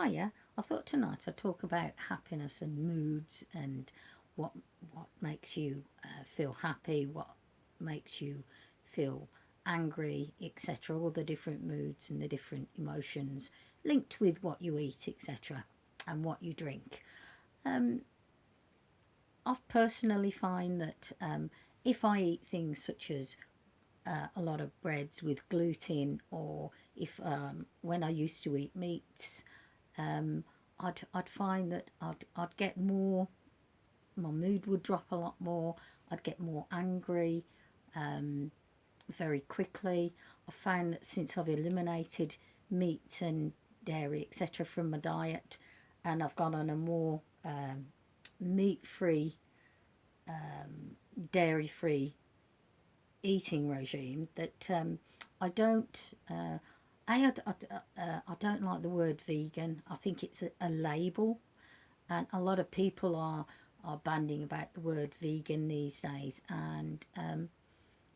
Hiya, I thought tonight I'd talk about happiness and moods and what what makes you feel happy, what makes you feel angry, etc. All the different moods and the different emotions linked with what you eat, etc., and what you drink. Um, I personally find that if I eat things such as a lot of breads with gluten, or if when I used to eat meats, um, I'd find that I'd get more. My mood would drop a lot more. I'd get more angry um, very quickly. I found that since I've eliminated meat and dairy, etc., from my diet, and I've gone on a more meat-free, dairy-free eating regime, that I don't. I don't like the word vegan. I think it's a label, and a lot of people are banding about the word vegan these days, and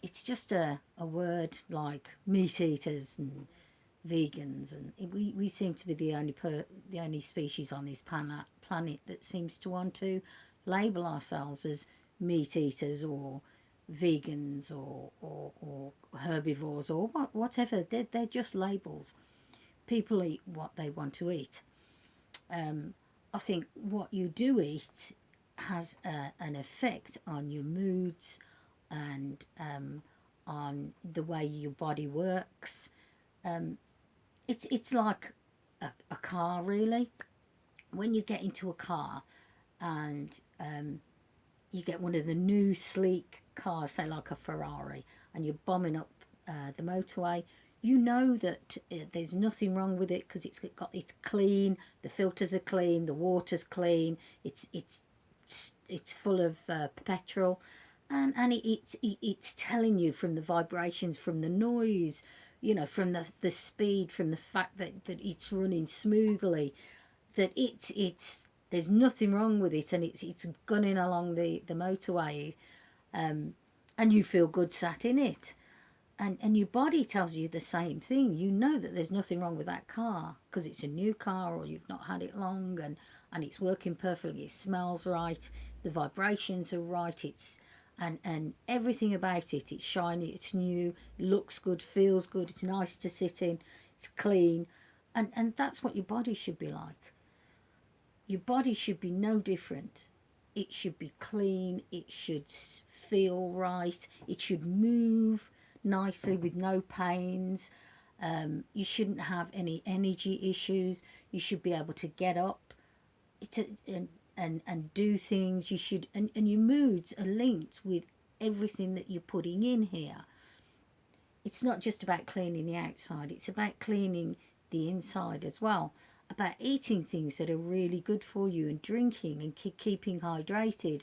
it's just a word like meat eaters and vegans, and we seem to be the only species on this planet that seems to want to label ourselves as meat eaters or vegans or herbivores or whatever. They're just labels. People eat what they want to eat. I think what you do eat has an effect on your moods and on the way your body works. It's like a car, really. When you get into a car and you get one of the new sleek cars, say like a Ferrari, and you're bombing up the motorway, you know that there's nothing wrong with it because it's clean, the filters are clean, the water's clean, it's full of petrol, and it's telling you from the vibrations, from the noise, from the speed, from the fact that it's running smoothly, that it's there's nothing wrong with it, and it's gunning along the motorway, and you feel good sat in it, and your body tells you the same thing. You know that there's nothing wrong with that car because it's a new car, or you've not had it long, and it's working perfectly. It smells right, the vibrations are right, and everything about it. It's shiny, it's new, looks good, feels good, it's nice to sit in, it's clean, and that's what your body should be like. Your body should be no different. It should be clean, it should feel right, it should move nicely with no pains. You shouldn't have any energy issues. You should be able to get up to, and do things. You should, and your moods are linked with everything that you're putting in here. It's not just about cleaning the outside, it's about cleaning the inside as well, about eating things that are really good for you, and drinking and keeping hydrated,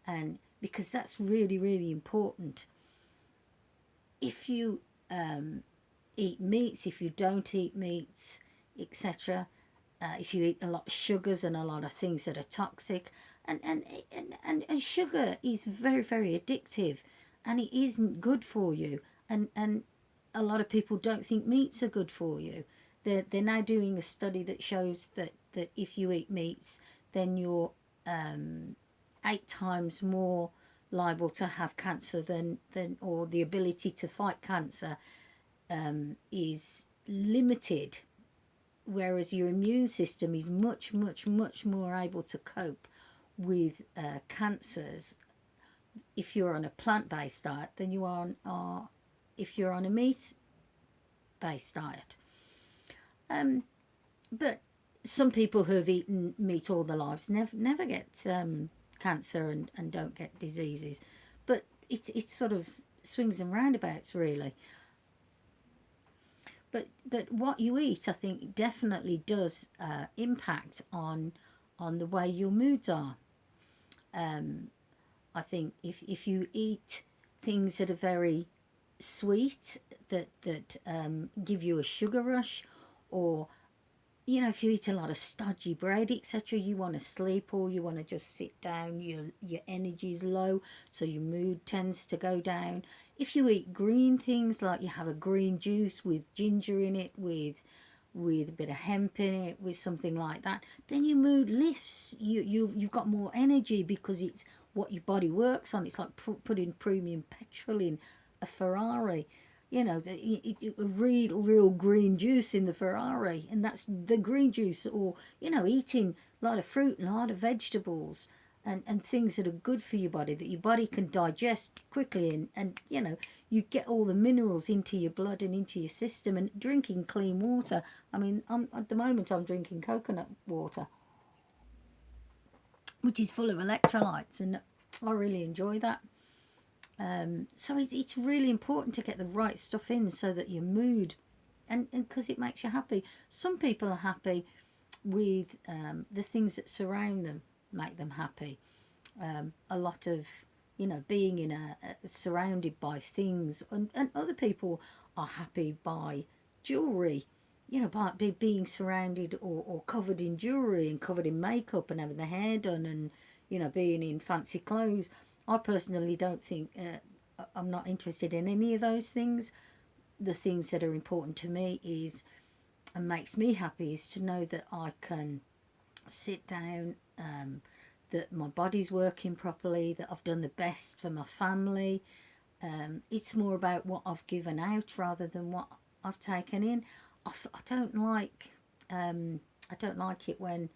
and because that's really, really important. If you eat meats, if you don't eat meats, etc., if you eat a lot of sugars and a lot of things that are toxic, and sugar is very, very addictive, and it isn't good for you, and a lot of people don't think meats are good for you. They're now doing a study that shows that if you eat meats, then you're 8 times more liable to have cancer than or the ability to fight cancer is limited, whereas your immune system is much, much, much more able to cope with cancers if you're on a plant-based diet than you are if you're on a meat-based diet. But some people who have eaten meat all their lives never get cancer and don't get diseases. But it's sort of swings and roundabouts, really. But what you eat, I think, definitely does impact on the way your moods are. I think if you eat things that are very sweet, that give you a sugar rush, or if you eat a lot of stodgy bread, etc., you want to sleep, or you want to just sit down, your energy is low, so your mood tends to go down. If you eat green things, like you have a green juice with ginger in it, with with a bit of hemp in it, with something like that, then your mood lifts. You've got more energy because it's what your body works on. It's like putting premium petrol in a Ferrari. You know, a real green juice in the Ferrari, and that's the green juice. Or, you know, eating a lot of fruit and a lot of vegetables, and things that are good for your body, that your body can digest quickly, and you know, you get all the minerals into your blood and into your system. And drinking clean water, I mean, at the moment I'm drinking coconut water, which is full of electrolytes, and I really enjoy that. So it's really important to get the right stuff in so that your mood, and because it makes you happy. Some people are happy with the things that surround them, make them happy. A lot of, you know, being in surrounded by things, and other people are happy by jewelry, you know, by being surrounded or covered in jewelry and covered in makeup and having their hair done, and, you know, being in fancy clothes. I personally don't think, I'm not interested in any of those things. The things that are important to me is, and makes me happy, is to know that I can sit down, that my body's working properly, that I've done the best for my family. It's more about what I've given out rather than what I've taken in. I don't like, I don't like it when,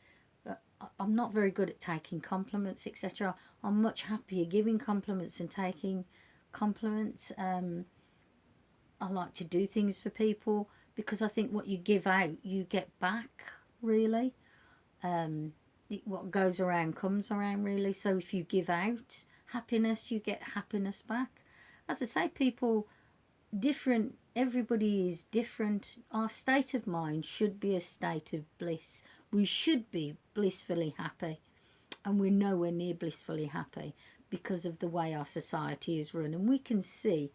I'm not very good at taking compliments, etc. I'm much happier giving compliments and taking compliments. I like to do things for people because I think what you give out, you get back, really. What goes around comes around, really. So if you give out happiness, you get happiness back. As I say, people different, everybody is different. Our state of mind should be a state of bliss. We should be blissfully happy, and we're nowhere near blissfully happy because of the way our society is run. And we can see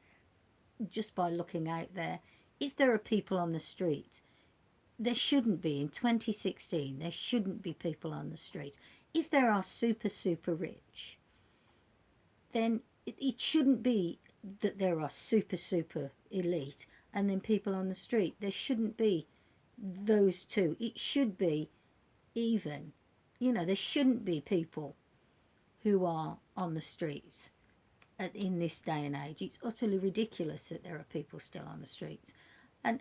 just by looking out there, if there are people on the street, there shouldn't be, in 2016, there shouldn't be people on the street. If there are super rich, then it shouldn't be that there are super elite and then people on the street. There shouldn't be those two. It should be even. You know, there shouldn't be people who are on the streets in this day and age. It's utterly ridiculous that there are people still on the streets. But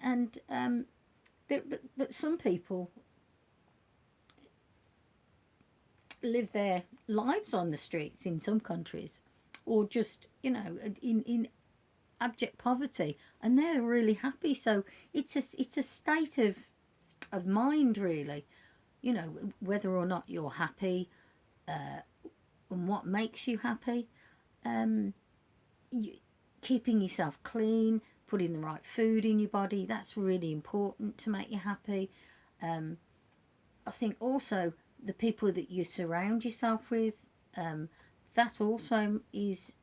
some people live their lives on the streets in some countries, or just, you know, in abject poverty, and they're really happy. So it's a state of mind, really. You know, whether or not you're happy, and what makes you happy. Keeping yourself clean, putting the right food in your body, that's really important to make you happy. I think also the people that you surround yourself with, that also is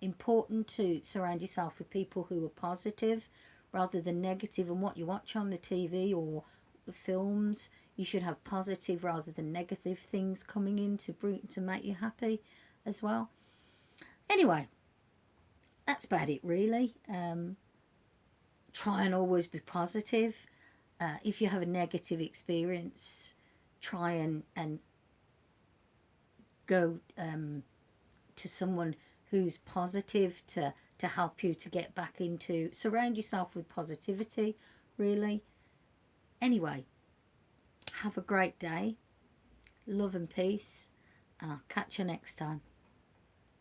important, to surround yourself with people who are positive rather than negative. And what you watch on the TV or the films, you should have positive rather than negative things coming in to make you happy as well. Anyway, that's about it, really. Try and always be positive. If you have a negative experience, try and go to someone who's positive to help you to get back into, surround yourself with positivity, really. Anyway, have a great day. Love and peace, and I'll catch you next time.